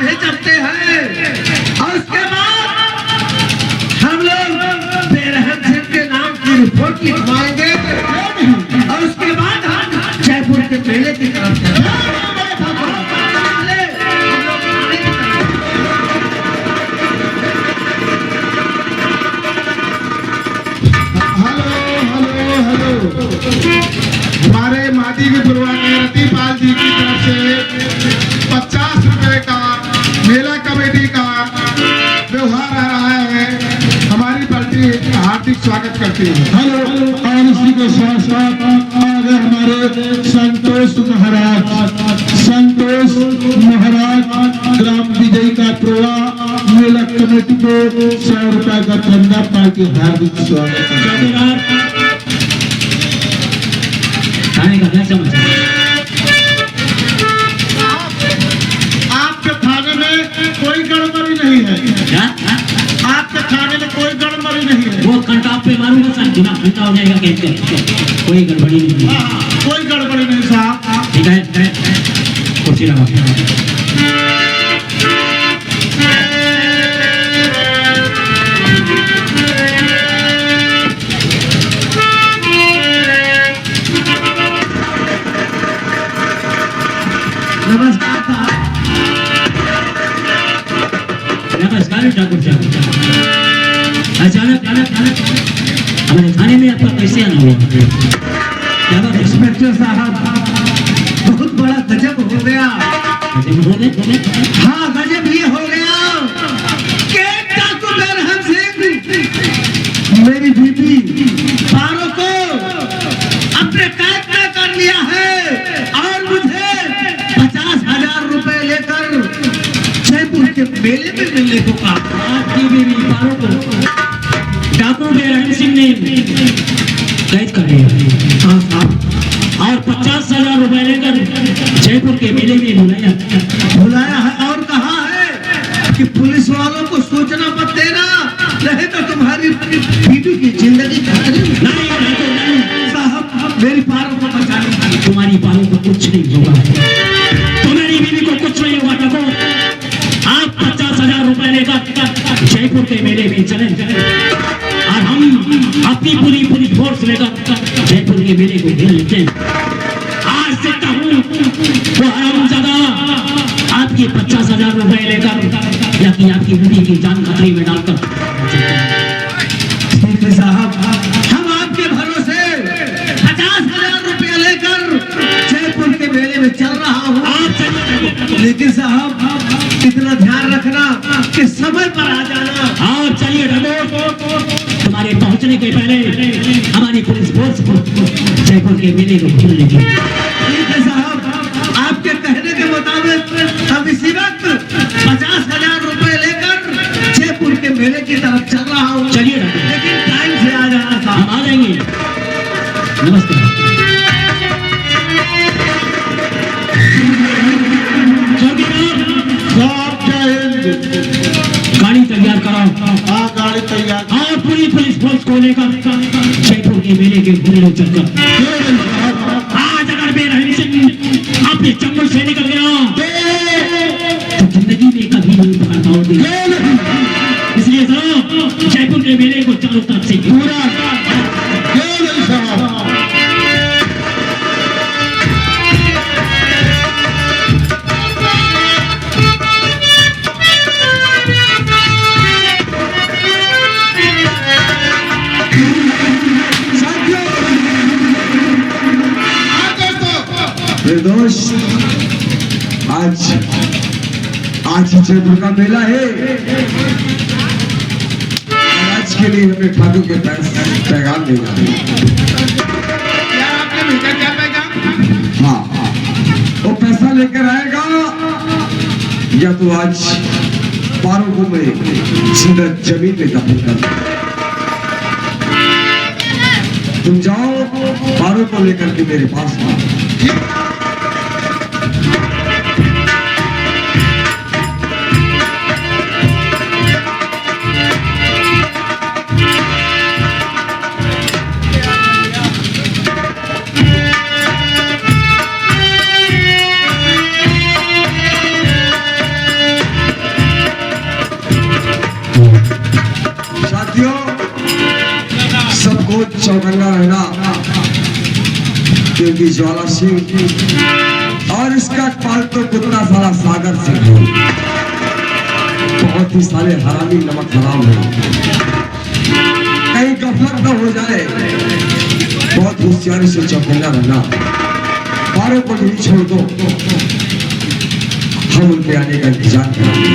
आधे चलते हैं और उसके बाद हम लोग बेरहम सिंह के नाम की रिपोर्ट लिखवाएंगे और उसके बाद हम जयपुर के मेले की तरफ चलेंगे। हमारे माटी के पुरवा के रतिपाल जी की तरफ से 50 रुपए का मेला कमेटी का व्यवहार आ रहा है। हमारी पार्टी हार्दिक स्वागत करती है। हेलो। और इसी के साथ साथ आगे हमारे संतोष महाराज ग्राम विजयी का टोला मेला कमेटी को 100 रुपए का चंदा पार्टी हार्दिक स्वागत है। आपके थाने में कोई गड़बड़ी नहीं है। क्या? आपके थाने में कोई गड़बड़ी नहीं है। वो कंटाप पे मारूंगा सर, दिमाग घंटा हो जाएगा कहते कोई गड़बड़ी नहीं है। कोई गड़बड़ी नहीं साहब। ठीक है, कुर्सी लगा। नमस्कार ठाकुर साहब। अचानक हमारे थाने में आपका कैसे आना हुआ? क्या बात है? इंस्पेक्टर साहब, बहुत बड़ा गजब हो गया। गजब हो गया? हाँ, गजब ये हो गया कि डाकू बेरहम सिंह मेरी बीबी पारो को अपने कैद में कर लिया है और मुझे 50,000 रुपए लेकर जयपुर के मेले में मिलने को कहा। आपकी बीवी पारो को डाकू बेरहम सिंह ने कैद कर लिया। हाँ साहब, और 50,000 रुपए लेकर जयपुर के मेले में बुलाया है और कहा है कि पुलिस वालों को सूचना मत देना, नहीं तो तुम्हारी बीवी की जिंदगी खतरे में। नहीं साहब, मेरी पारो को बचाने की। तुम्हारी पारो को कुछ नहीं होगा, तुम्हारी बीवी को कुछ नहीं होगा। देखो, आप 50,000 रुपए लेकर जयपुर के मेले में चले और हम अपनी पूरी फोर्स लेकर जयपुर के मेले को घेर लेते हैं। आज से कहूँ वो हरामजादा आपके 50,000 रुपए लेकर या कि आपकी बीवी की जान खतरे में डालकर। ठीक है साहब, हम आपके भरोसे 50,000 रुपया लेकर जयपुर के मेले में चल रहा हूँ। आप चलिए, लेकिन साहब इतना ध्यान रखना कि समय पर आ जाना। आप चलिए डबो, तुम्हारे पहुंचने के पहले हमारी पुलिस फोर्स को जयपुर के मेले को घेर लेगी। ठीक है साहब, आपके कहने के मुताबिक हम इसी वक्त 50,000 रुपए लेकर जयपुर के मेले की तरफ चल रहा हूँ। चलिए डबो, लेकिन टाइम से आ जाना हम साहब। आ जाएंगे। नमस्कार। गाड़ी तैयार कराओ। हाँ, गाड़ी तैयार। और पूरी पुलिस फोर्स को लेकर जयपुर के मेले के घूमने चलकर। आज अगर बेरहम सिंह अपने चंगुल से निकल गया तो जिंदगी में कभी नहीं पकड़ता होगा। इसलिए सर, जयपुर के मेले को चारों तरफ से पूरा निर्दोष। आज ही जयपुर का मेला है। आज के लिए हमें ठाकुर के पैगाम देगा। आपने भेजा क्या पैगाम? हाँ, वो पैसा लेकर आएगा या तो आज पारो को मैं जिंदा जमीन में दफन कर। तुम जाओ, पारो को लेकर के मेरे पास आओ। बहुत चौकन्ना रहना, क्योंकि ज्वाला सिंह और इसका पालतू कुत्ता साला सागर सिंह है, बहुत ही साले हरामी नमक हराम है। कहीं गफलत न हो जाए, बहुत होशियारी से चौकन्ना रहना। पारों को नहीं छोड़ दो, हम उनके आने का इंतजार करेंगे।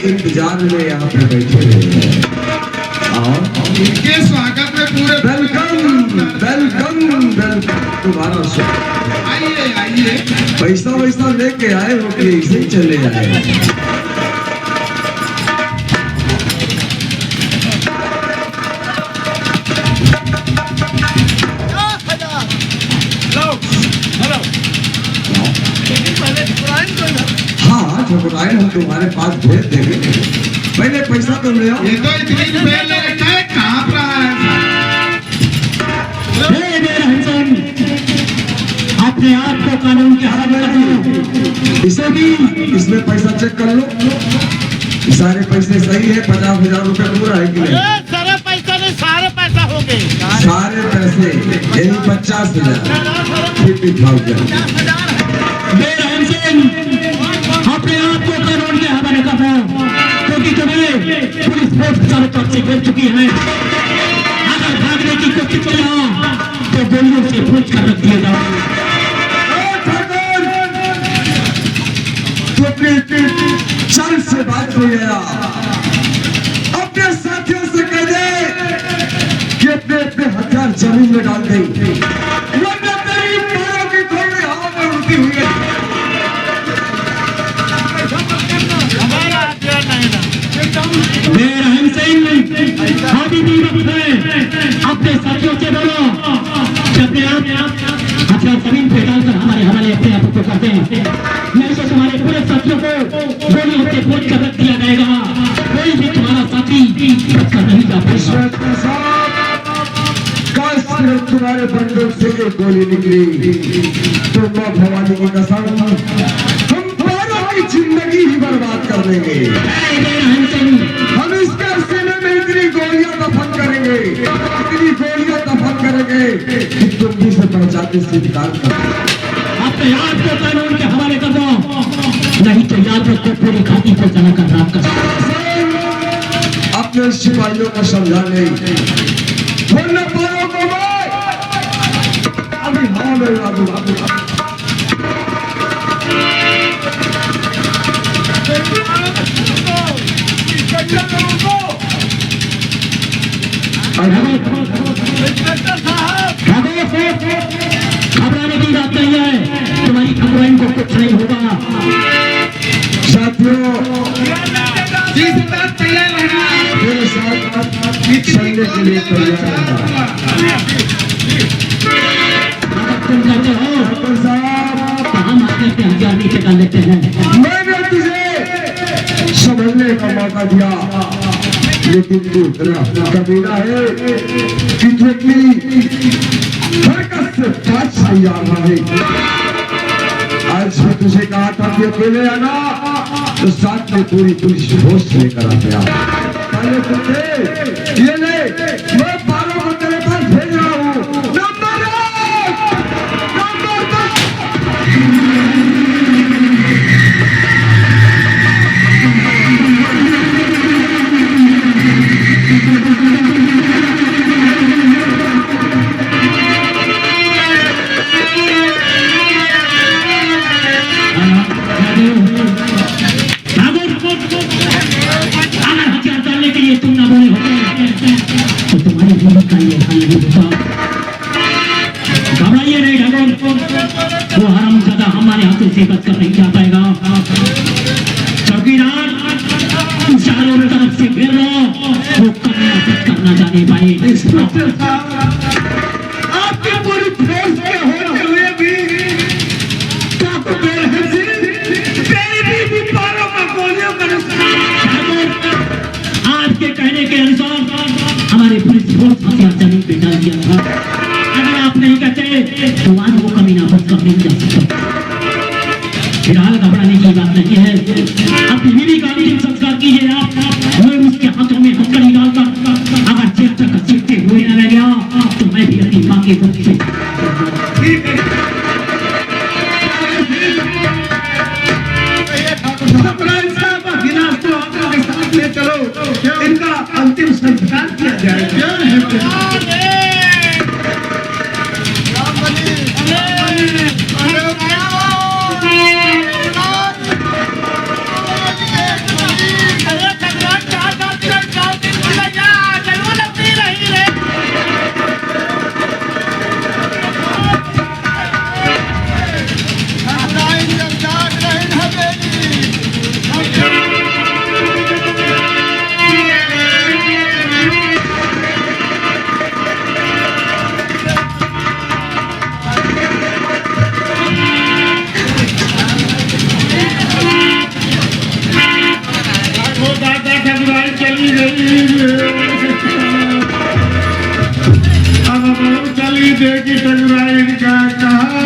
इंतजार में यहाँ पे बैठे हैं और इनके स्वागत में पूरे वेलकम वेलकम वेलकम तुम्हारा स्वागत। आइए आइए। पैसा वैसा लेके आए हो कि ऐसे ही चले आए? ठकुराइन हम तुम्हारे पास भेज देंगे, पहले पैसा तो ले आओ। ये तो इतनी रुपए ले रखा है, कहाँ पर रहा है? अपने आप को कानून के हवाले रखो। इसे भी इसमें पैसा चेक कर लो, सारे पैसे सही है। 50,000 रुपए पूरा है कि नहीं? सारे पैसा नहीं, सारे पैसा हो गए। सारे पैसे यही 50,000 50,000। अपने आप को कानून के हवाले करो, क्योंकि तुम्हें पुलिस फोर्स चारों तरफ से घेर चुकी है। अगर भागने की कोशिश करना तो गोलियों से पूछ कर रख दिए जाओ। तो अपने चल से बात हो गया, अपने साथियों से कह दे कि अपने अपने हथियार जमीन में डाल दें, वरना तेरी पैरों की थोड़ी हवा में उड़ती हुई है। रहम सिंह अभी भी वक्त है, अपने साथियों से बोलो कि अपने आप हथियार जमीन पे डालकर हमारे हवाले अपने आप को करते हैं, नहीं तो तुम्हारे पूरे साथियों को गोलियों से पूछ कर रख दिया जाएगा। कोई भी तुम्हारा साथी बचकर नहीं जा पाएगा। तुम्हारे बंदूक से एक गोली निकली तो मां भवानी की कसम हम दोनों की जिंदगी ही बर्बाद कर देंगे। हम इसके सीने में इतनी गोलियां दफन करेंगे, इतनी गोलियां दफन करेंगे कि तुम भी से पहचानते स्वीकार कर। अपने आप को कानून के हवाले कर दो, नहीं तो याद रखो पूरी घाटी को जलाकर राख कर। अपने सिपाहियों को समझाने वरना पारों को अभी हवा में उड़ा दूंगा। घबराने की बात नहीं है, तुम्हारी ठकुराइन को कुछ नहीं होगा। साथियों तैयार रहना, मेरे साथ चलने के लिए तैयार रहना। तुम कहते हो साहब तो हम अपने पे हथियार नीचे डाल लेते हैं। मैंने तुझे समझने का मौका दिया, लेकिन तू इतना कमीना है कि तू अपनी हरकत से बात नहीं आ रहा है। आज भी तुझे कहा था कि अकेले आना, तो साथ में पूरी पुलिस होश लेकर आ गया। पहले तुझे ये ले, मैं 12 को तेरे पास भेज रहा हूँ। Number 1, number 2। अगर हथियार डालने के लिए तुम ना बोले होते चारों तरफ से घेर लो, वो करना कुछ करना जाने पाए। इंस्पेक्टर साहब, आपके पूरी फोर्स के होते हुए भी काकू बेरहम सिंह तेरी बीवी पारो का गोलियों का नुकसान। आपके कहने के अनुसार हमारी पुलिस फोर्स हथियार जमीन पे डाल दिया था। अगर आप नहीं कहते तो आज वो कमीना बच कर नहीं जा सकता। फिलहाल घबराने की बात नहीं है। अपनी बीवी का अंतिम संस्कार कीजिए आप। मैं उसके हाथों में हथकड़ी डालकर अगर जेल तक घसीटते हुए न रह गया तो मैं भी अपनी माँ के मुख से सरपंच साहब का गिलास तो आप लोग के साथ ले चलो, इनका अंतिम संस्कार किया जाएगा। चली देखी टकराई का कहा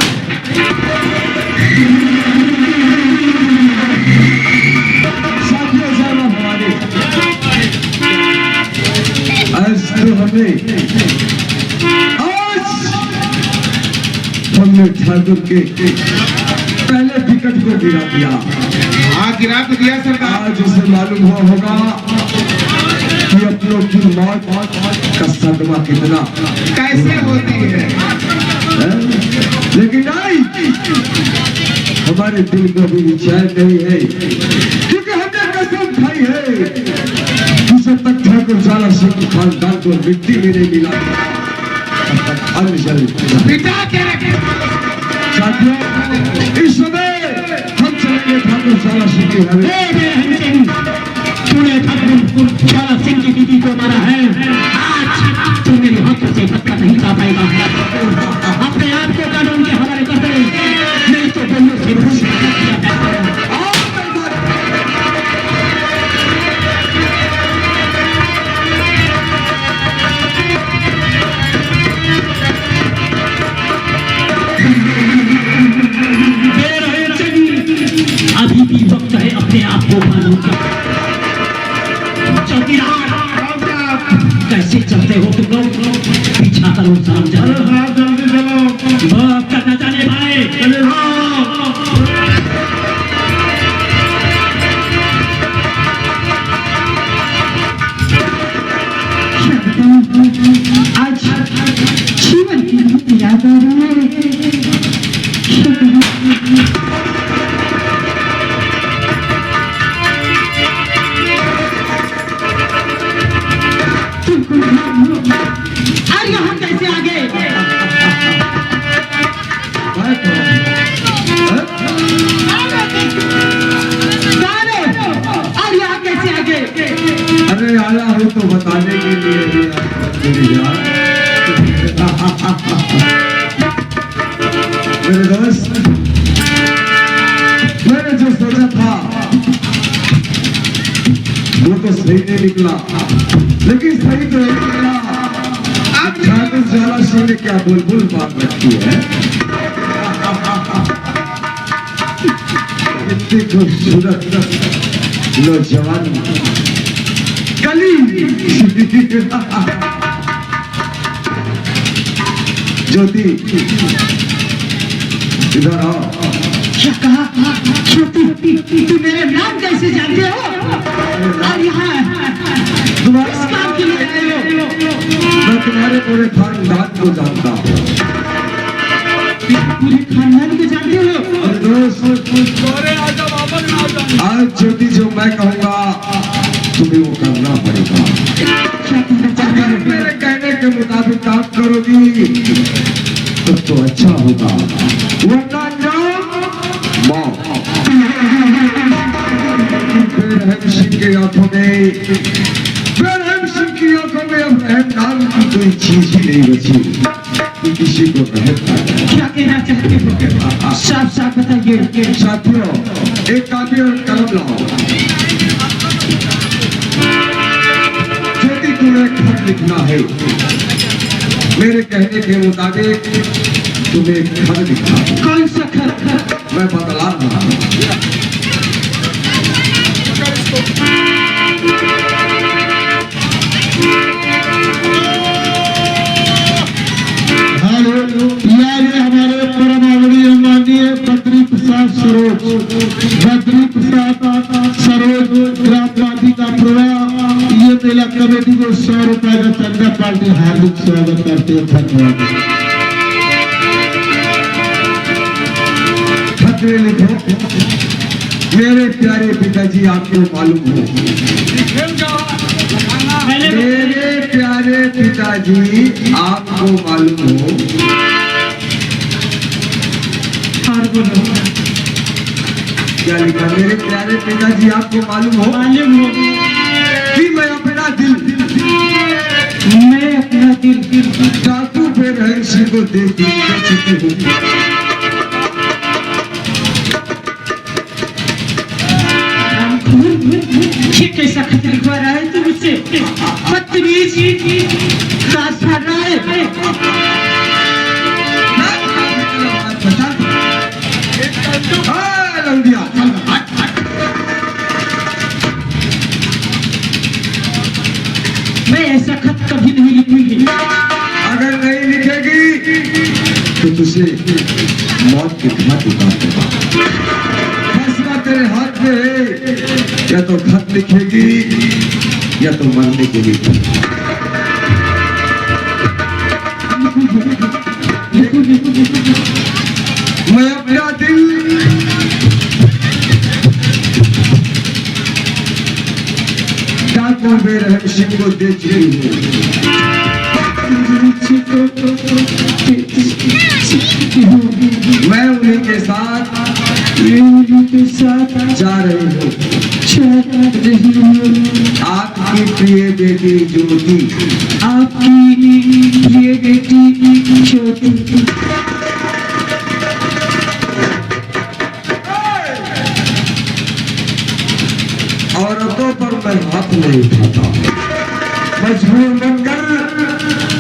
साथियों साहब हमारे आज तो हमने ठाकुर के पहले विकेट को गिरा दिया। हाँ गिरा तो दिया सरकार। आज उसे मालूम हुआ होगा कि अपनों की मौत का सदमा कितना कैसे होती है। लेकिन नहीं, हमारे दिल को भी चैन नहीं है, क्योंकि हमने कसम खाई है जिसे तक ठाकुर जाला सिंह खानदान को मिट्टी में नहीं मिला तब तक अन्न जल पिता के साथियों, इस समय हम चलेंगे ठाकुर जाला सिंह की हवेली। तूने ठाकुर जाला सिंह की बीवी को मारा है, आज तू मेरे हाथों से धक्का नहीं खा पाएगा। अपने आप को कानून के हवाले कर दे, नहीं तो दोनों से भूल अभी भी वक्त है अपने आप को कानून का। चौकीदार कैसे चलते हो तुम लोग? पीछा करो साहब, चलो जल्दी चलो। बहुत करना जाने भाई। आज जीवन की याद आ रही है। और यहाँ कैसे आ गए? और यहाँ कैसे आ गए? अरे आया हूँ तो बताने के लिए ही मेरी जान। मेरे दोस्त, मैंने जो सोचा था वो तो सही नहीं निकला, लेकिन सही तो नहीं निकला। अब ठाकुर जाला सिंह ने क्या बुलबुल बात रखी है। इतनी खूबसूरत नौजवान कली ज्योति, इधर आओ। क्या कहा? ज्योति, तू मेरे नाम कैसे जानते हो? और यहाँ इस काम के लिए आए हो? मैं तुम्हारे पूरे खानदान को जानता हूँ। पूरे खानदान को जानते हो? और दोस्त, आज ज्योति जो मैं कहूँगा तुम्हें वो करना पड़ेगा। अगर मेरे कहने के मुताबिक काम करोगी तब तो अच्छा होगा, वरना जाओ मौत। बेरहम सिंह के आप आंखों में, बेरहम सिंह की आंखों में अब रहम नाम की कोई चीज ही नहीं बची कि किसी को रहम ना करे। क्या कहना चाहते हो? साफ साफ बताइए। साथियों, एक कापी और कलम लाओ। यदि तुम्हें खत लिखना है, मेरे कहने के मुताबिक तुम्हें खत लिखना है। कौन सा खत? मैं बदला रहा हूं। यार हमारे परम आदरणीय माननीय बद्री प्रसाद सरोज ग्राम पार्टी का प्रवाह ये मेला कमेटी को 100 रुपए का चंदा पार्टी हार्दिक स्वागत करते हैं। धन्यवाद। खतरे लिखो। मेरे प्यारे पिताजी, आपको मालूम हो, मेरे प्यारे पिताजी, आपको मालूम हो, और बोलो। क्या लिखा? मेरे प्यारे पिताजी, आपको मालूम हो मालूम हो कि मैं अपना दिल डाकू बेरहम सिंह को दे चुकी हूँ। ये कैसा खत लिखवा रहा है तू मुझसे? बदतमीज, रात फाड़ रहा है। लौंडिया, मैं ऐसा खत कभी नहीं लिखूंगी। अगर नहीं लिखेगी तो तुझे मौत के घाट उतार देगा। फैसला तेरे हाथ में है, या तो खत लिखेगी या तो मरने के लिए। मैं अपना दिल डाकू बेरहम सिंह को दे चुकी हूँ। मैं उन्हीं के साथ जा रही हूँ। आपकी प्रिय बेटी ज्योति, औरतों पर मैं हाथ नहीं उठाता, मजबूर मत कर,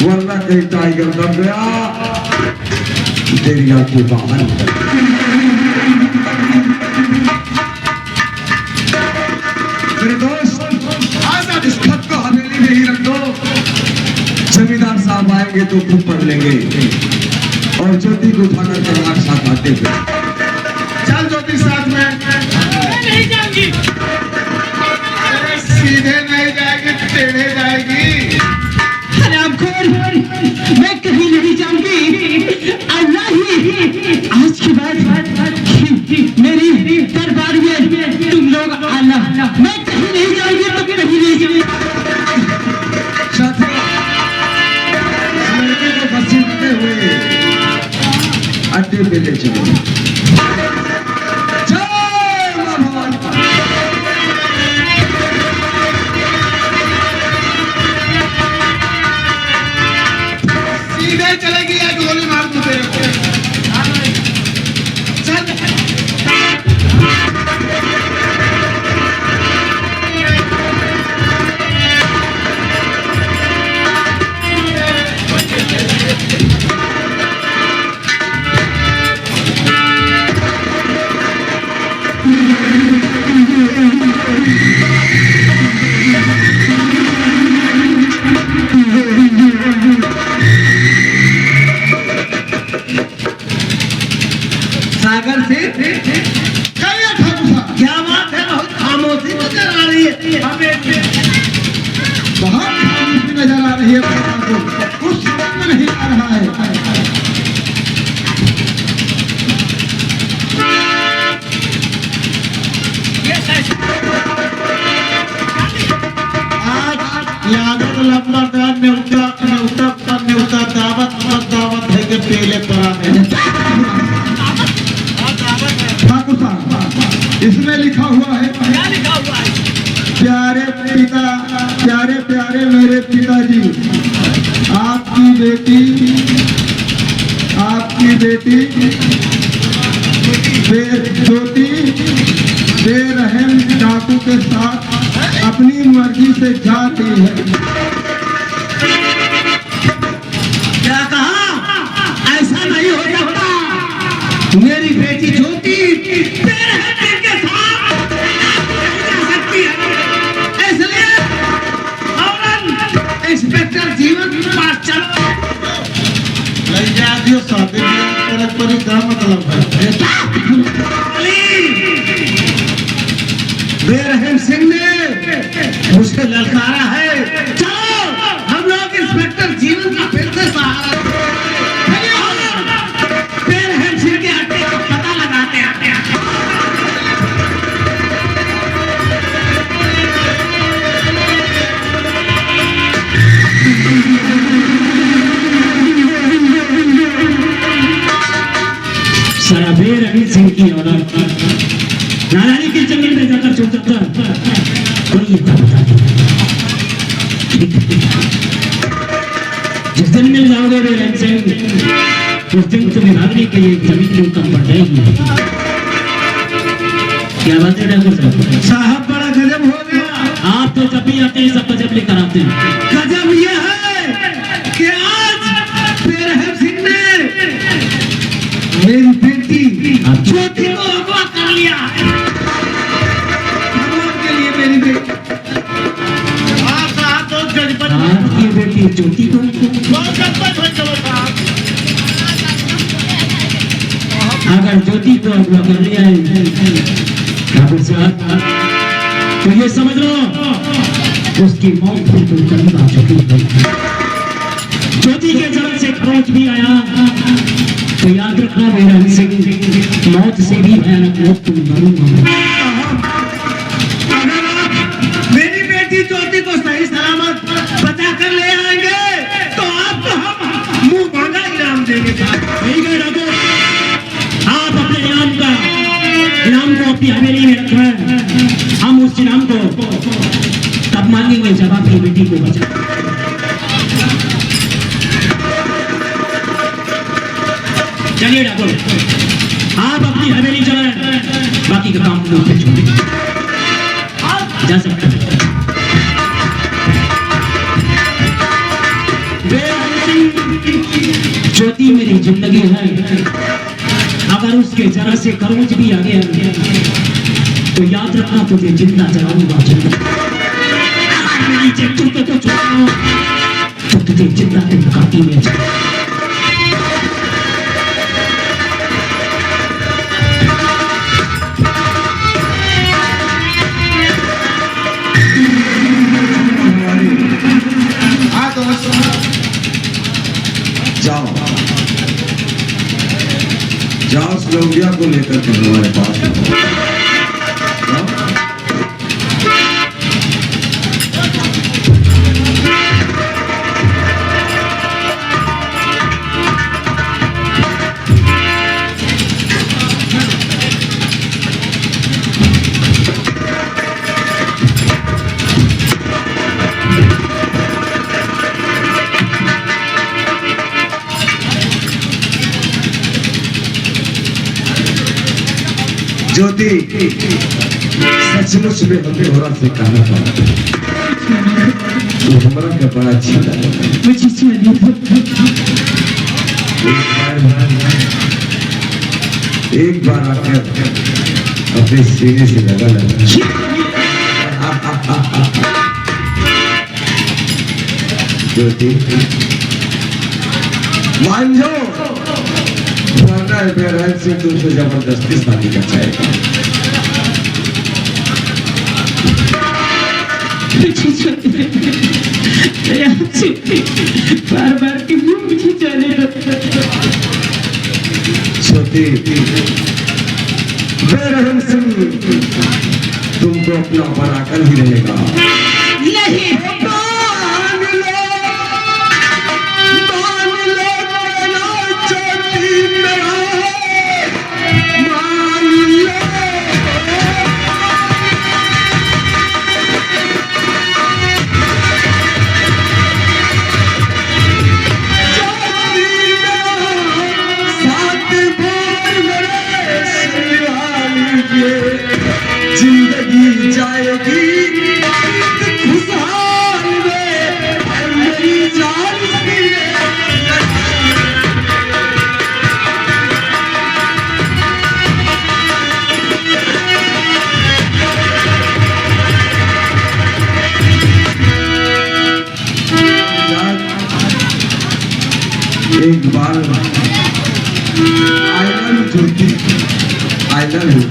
वरना कहीं टाइगर बन गया दरिया के बाहर। मेरे दोस्त, आज इस खत को हवेली में ही रख दो। जमींदार साहब आएंगे तो खूब पढ़ लेंगे और ज्योति को उठाकर के हमारे साथ आते हुए। चल ज्योति साथ में। नहीं जाऊंगी। सीधे नहीं जाएगी, टेढ़े जाएगी। हरामखोर, मैं कहीं नहीं जाऊंगी। अल्लाह ही आज के बाद मेरी दरबार में तुम लोग आना। मैं कहीं नहीं जाऊंगी, तो कहीं नहीं जाऊंगी। साथियों, लड़के को घसीटते हुए अड्डे पे ले चलो। जय मां भवानी। सीधे चलेगी या गोली मार दूं तेरे को? चल। सागर से क्या बात है? बहुत खामोशी नजर आ रही है हमें। बहुत खामोशी नजर आ रही है। कुछ समझ में नहीं आ रहा है। आज यादव लंबा न्योता दावत है के पहले पड़ा है। ठाकुर साहब, इसमें लिखा हुआ है, क्या लिखा हुआ है? प्यारे पिता, प्यारे प्यारे मेरे पिताजी, आपकी बेटी ज्योति बेरहम डाकू के साथ अपनी मर्जी से जा रही है। क्या कहा? ऐसा नहीं हो सकता। मेरी बेटी ज्योति तेरे हत्या के साथ जा सकती है। इसलिए फौरन इंस्पेक्टर जीवन पास चलो। लग जा दियो साथे तरफ पर क्या मतलब है? बेरहम सिंह ने मुझे ललकारा है। चलो हम लोग इंस्पेक्टर जीवन का फिर से सहारा बेरहम सिंह के हत्या का पता लगाते हैं। सराबेर अनिल सिंह की औलाद नारायणी के जंगल में जाकर छुप जाता कोई ये बता दे। जिस दिन मिल जाओगे बेरहम सिंह उस दिन तुम्हें नागरिक के लिए जमीन कम पड़ जाएगी। क्या बात है ठाकुर साहब? साहब बड़ा गजब हो गया। आप तो जब भी आते हैं सब गजब लेकर आते हैं। गजब यह है कि आज बेरहम सिंह ने मेरी बेटी ज्योति को अगवा कर लिया। भगवान के लिए मेरी बेटी आपकी बेटी ज्योति को अगर ज्योति को अगवा कर लिया है ठाकुर साहब तो ये समझ लो उसकी मौत बिल्कुल करीब आ चुकी है। ज्योति के जन्म से खरोच भी आया तो याद रखना बेरहम सिंह मौत से भी भयानक मौत तुम मालूम। अगर आप मेरी बेटी ज्योति को सही सलामत बचा कर ले आएंगे तो आपको हम मुंह मांगा इनाम देंगे। ठीक है ठाकुर, आप अपने इनाम को अपनी हवेली में रखना। हम उस इनाम को तब मांगेंगे जब आपकी बेटी को बचा। चलिए ठाकुर, आप अपनी हवेली चलाएं, बाकी का काम मुझ पे छोड़ दीजिए। जा सकते हैं। ज्योति मेरी जिंदगी है, अगर उसके जरा से खरोंच भी आ गया तो याद रखना तुझे जिंदा जलाऊंगा। अगर मेरी चेक को छुड़ाओ तो तुझे जिंदा काटी में जाओ स्लोविया को लेकर के हमारे पास ज्योति सचमुच में हमें थोड़ा से कहना पड़ा तो हमारा क्या बड़ा अच्छा लगा। एक बार आकर अपने सीने से लगा ज्योति मान जाओ वरना बेरहम सिंह तुमसे जबरदस्ती शादी कर जाएगा। बार बार क्यों मुझे जाने ज्योति बेरहम सिंह तुमको अपना बनाकर ही रहेगा। नहीं एक बार I love you Jyoti, I love you.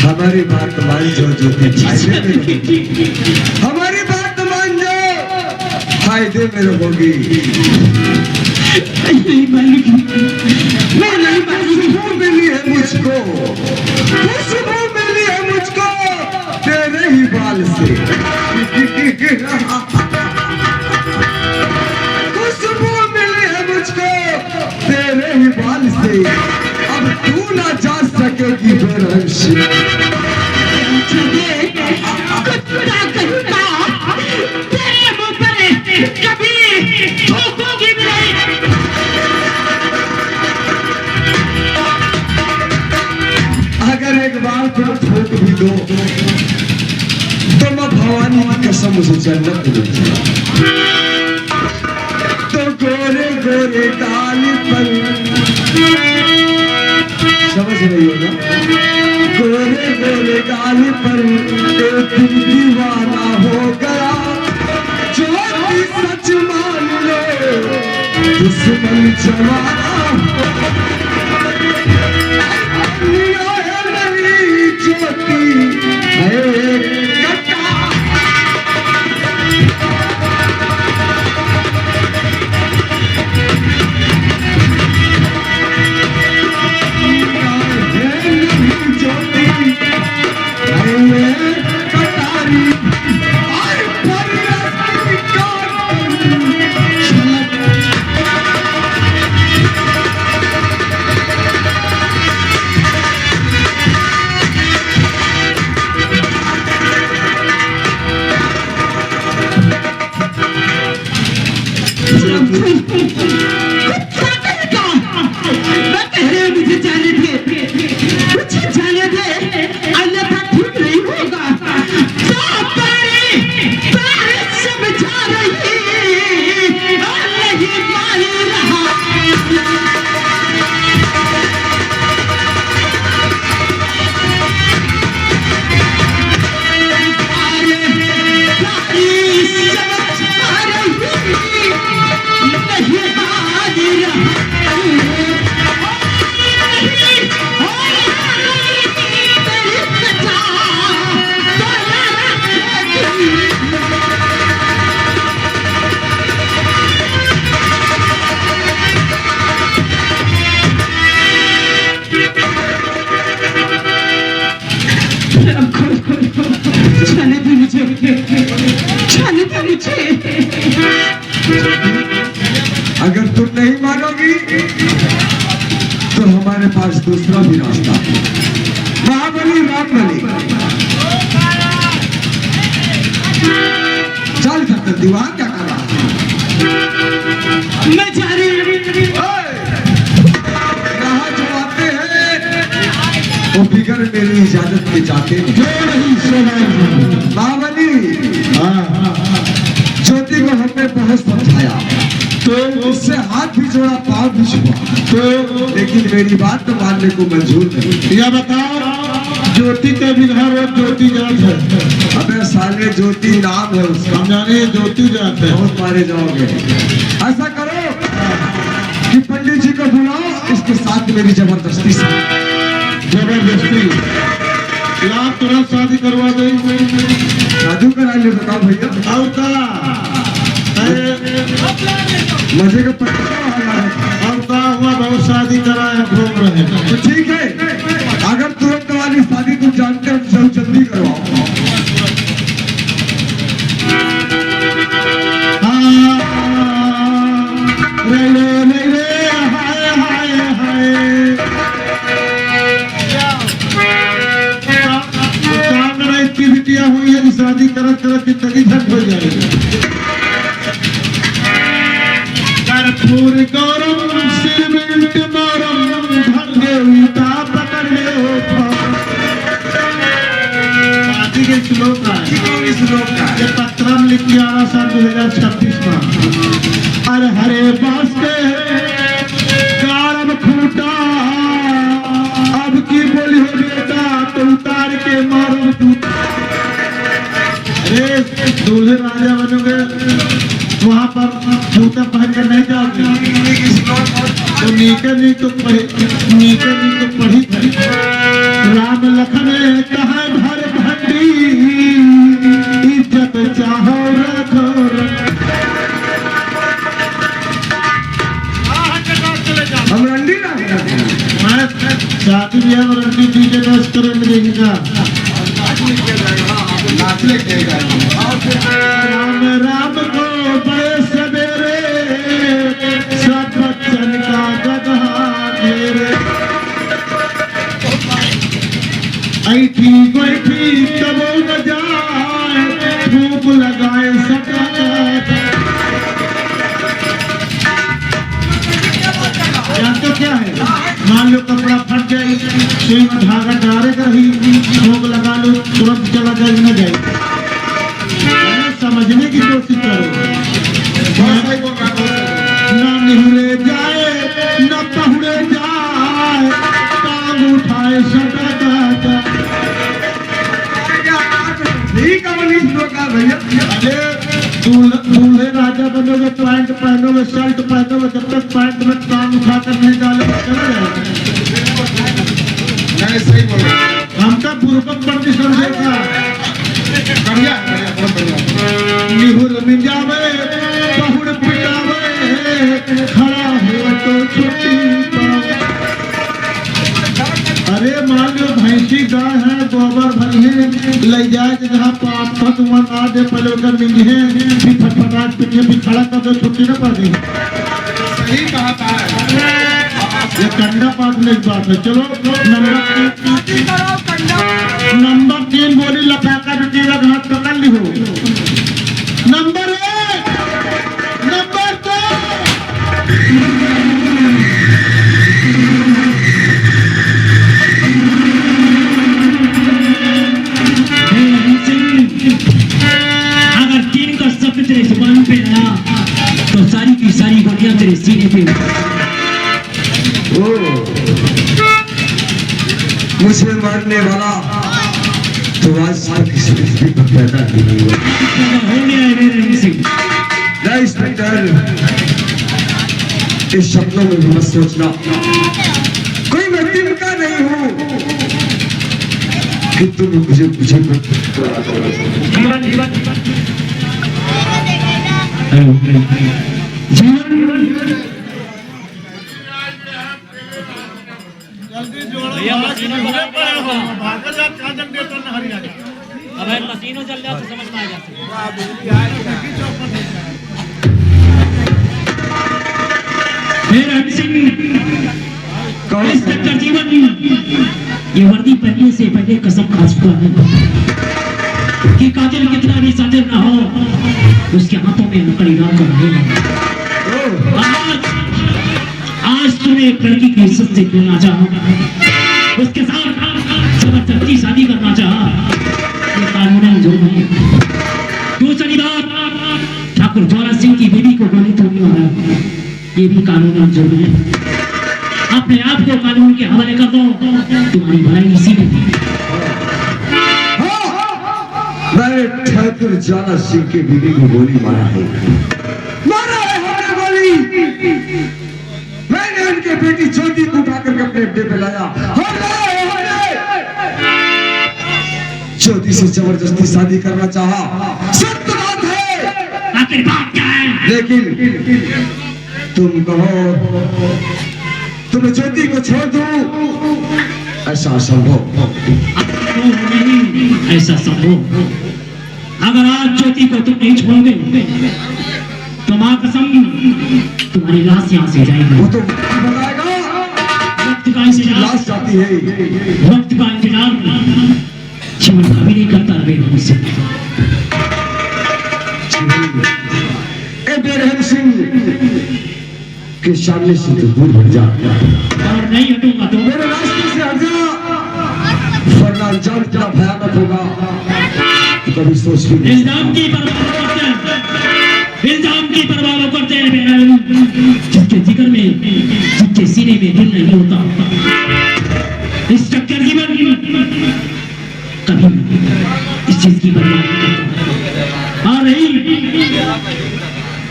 हमारी बात मान जो ज्योति, हमारी बात मान जो फायदे में रहोगी। खुशबू मिली है मुझको, खुशबू मिली है मुझको तेरे ही बाल से। खुशबू मिली है मुझको तेरे ही बाल से। अब तू ना जा सकेगी बेरहम से। अगर एक बार तुम थोक भी दो तो मैं भवानी की कसम उसे जन्नत दूंगी। तो गोरे गोरे गाल पर, समझ रही हो ना, गोरे गोरे गाल पर एक दिन दीवाना हो गया। जो भी सच मान लो दुश्मन जमाना। ज्योति है कटा, अगर तुम नहीं मानोगी तो हमारे पास दूसरा भी रास्ता है। महाबली रामबली, चल सकते दीवार क्या कर रहा है? मैं जा रही हूँ। यहाँ जो आते हैं वो बिगड़ मेरी इजाजत के जाते हैं। महाबली ज्योति को हमने बहुत समझाया तो उससे हाथ भी जोड़ा, पाँव भी छुआ, तो लेकिन मेरी बात तो मानने को मंजूर नहीं। यह बताओ ज्योति का भी घर और ज्योति जात है। अबे साले ज्योति नाम है उसका, हम जाने ज्योति जात है। बहुत मारे जाओगे। ऐसा करो कि पंडित जी को बुलाओ, इसके साथ मेरी जबरदस्ती से जबरदस्ती लाभ तुरंत शादी करवा दे। शादी करा ले, बताओ भैया। और का मजे का पता अब का हुआ बहुत शादी कराए घूम रहे हैं। तो ठीक है, अगर तुरंत वाली शादी तुम जानते हो तो जल्दी करवाओ। बिटिया हुई है, शादी करत करत जिंदगी झट हो जाएगी। कर्पूर गौरम सिरमिंट मोरम धर देवता पकड़ ले शादी के श्लोक है। ये पत्रम लिख के आना सन 2026 में। अरे हरे बास के कारम खूटा अब की बोली हो बेटा तो उतार के मारो जूता। अरे दूल्हे राजा बनोगे वहां पर जूता पहन कर नहीं जाओगे तो नीचे नहीं तो पढ़ी राम लखन कहा भर भंडी इज्जत चाहो रखो। हम रंडी ना मैं शादी ब्याह में रंडी डीजे डांस करेंगे देखेगा। राम राम को बड़े सवेरे सब बच्चन का गधा घेरे। ऐठी बैठी तब न जाए धूप लगाए सटा। जानते क्या है, मान लो कपड़ा फट जाए सुई में धागा डाले कर ही भोग लगा लो तुरंत चला जाए न जाए। समझने की कोशिश करो। न निहुरे जाए न पहुड़े जाए टांग उठाए सटा। ठीक है मनीष लोका भैया। अरे दूल्हे राजा बनोगे पैंट पहनोगे शर्ट पहनोगे जब तक पैंट में टांग उठाकर नहीं डालोगे चला जाएगा। नहीं सही बोल रहे हैं। हमका पूर्वक प्रति समझेगा। बढ़िया बहुत बढ़िया। निहुर मिजावे पहुड़ पिटावे खड़ा हो तो छुट्टी पावे। अरे मान लो भैंसी गाय है गोबर भरिए ले जाए जहाँ पाप फतुआ ना दे पहले उधर मिले भी फटफटाट पिटिए भी खड़ा कर दो छुट्टी न पा दी। सही कहा था। ये कंडा पाटने की बात है। चलो नंबर 3 बोली लफाका बिटिया हाथ पकड़ ली हो। नंबर 1 नंबर 2 अगर 3 का शब्द तेरे जुबान पे आया तो सारी की सारी गोलियां तेरे सीने पे। मुझे मारने वाला तो आज तक किसी पृथ्वी पर पैदा नहीं हुआ। होने आए मेरे सिंह। इंस्पेक्टर, इस शब्दों में मत सोचना। कोई मैं तिनका नहीं हूँ कि तुम मुझे भैया मशीनों पर अब मशीनों चल जाए तो समझ में आ जाती है। इंस्पेक्टर जीवन ये वर्दी पहनने से पहले कसम खा चुका है कि कातिल कितना भी साजिद ना हो उसके हाथों में लकड़ी ना रहेगा। आज तुम्हें एक लड़की की इज्जत से खेलना चाहा, उसके साथ जबरदस्ती शादी करना चाहा, ये कानूनन जुर्म है। दूसरी बात, ठाकुर ज्वाला सिंह की बीवी को गोली तोड़ने वाला ये भी कानूनन जुर्म है। अपने आप को कानून के हवाले कर दो, तुम्हारी भलाई इसी में है। मैंने ठाकुर ज्वाला सिंह की बीवी को गोली मारा है हमने गोली। मैंने उनके बेटी ज्योति को उठा करके अपने अड्डे पे लाया। ज्योति से जबरदस्ती शादी करना चाहा, सत्य बात है। आखिर बात क्या है? लेकिन तुम कहो तुम ज्योति को छोड़ दो, ऐसा संभव नहीं, ऐसा संभव। अगर आज ज्योति को तुम नहीं छोड़ोगे तो मां कसम तुम्हारी लाश यहाँ से जाएगी। वो तो बताएगा, वक्त का इंतजार, लाश जाती है। वक्त का इंतजार जीवन का भी नहीं करता बेरहम से। ए बेरहम सिंह के सामने से तो दूर हट जा, और नहीं हटूंगा तो मेरे रास्ते से हट जा, वरना अंजाम इतना भयानक होगा कि कभी सोच भी नहीं। इल्जाम की परवाह करते हैं, इल्जाम की परवाह करते हैं बेरहम, जिसके जिगर में, जिसके सीने में दिल नहीं होता। इस चक्कर जीवन कभी इस चीज की परवाह नहीं करता। और रही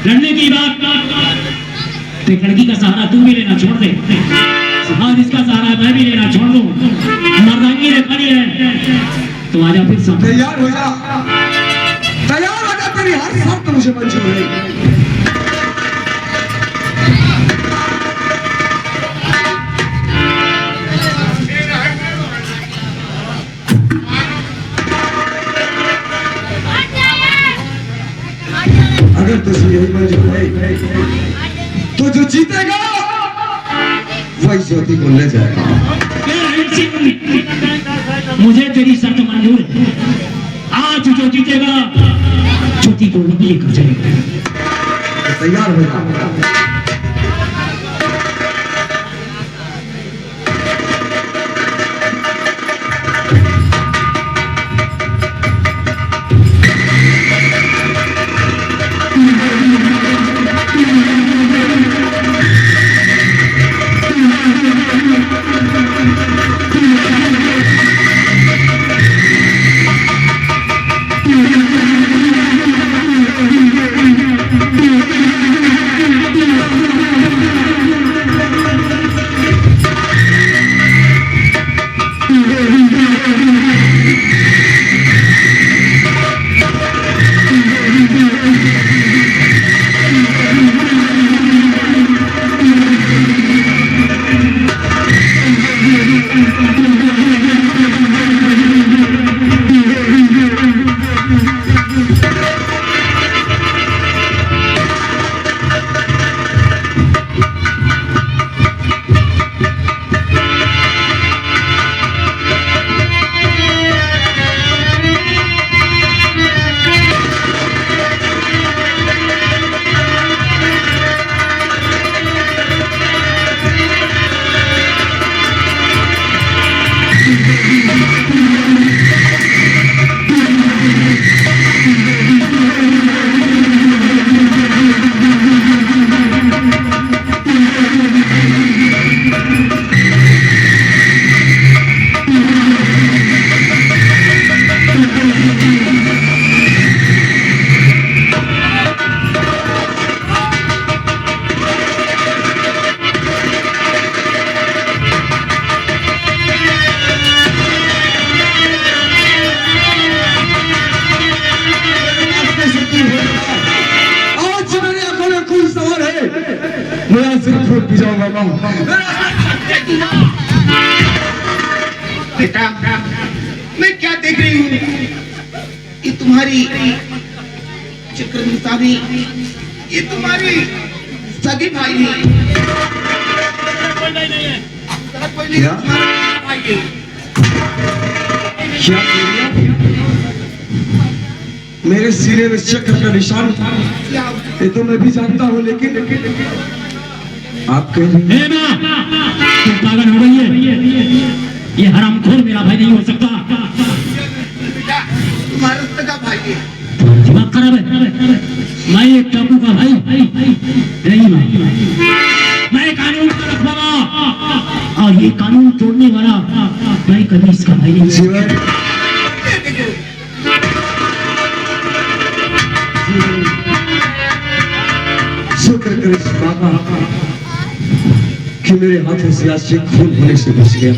लड़ने की बात तो एक लड़की का सहारा तू भी लेना छोड़ दे, और इसका सहारा मैं भी लेना छोड़ दूं। मर्दांगी रे खड़ी है तो आजा फिर सब तैयार हो जा, तैयार हो जा, तेरी हर शर्त मुझे मंजूर है। अगर तुझे यही मंजूर है तो जो जीतेगा वही ज्योति को ले जाएगा। मुझे तेरी शर्त मंजूर है, आज जो जीतेगा ज्योति को वही लेकर जाएगा। तैयार हो जा। बेटा मैं क्या देख रही हूँ, ये तुम्हारी चक्र निशानी, ये तुम्हारी सगी भाई है। क्या? क्या मेरे सीने में चक्र का निशान था, ये तो मैं भी जानता हूँ, लेकिन आप कह रहे हैं तुम पागल हो गई है, ये हरामखोर मेरा भाई नहीं हो सकता। तुम्हारा सगा भाई है। तुम्हारा दिमाग खराब है। मैं एक टापू का भाई नहीं, मैं कानून का रखवाला, और ये कानून तोड़ने वाला मैं कभी इसका भाई नहीं। शुक्र करे इस बाबा कि मेरे हाथों से आज से खून होने से बच गया।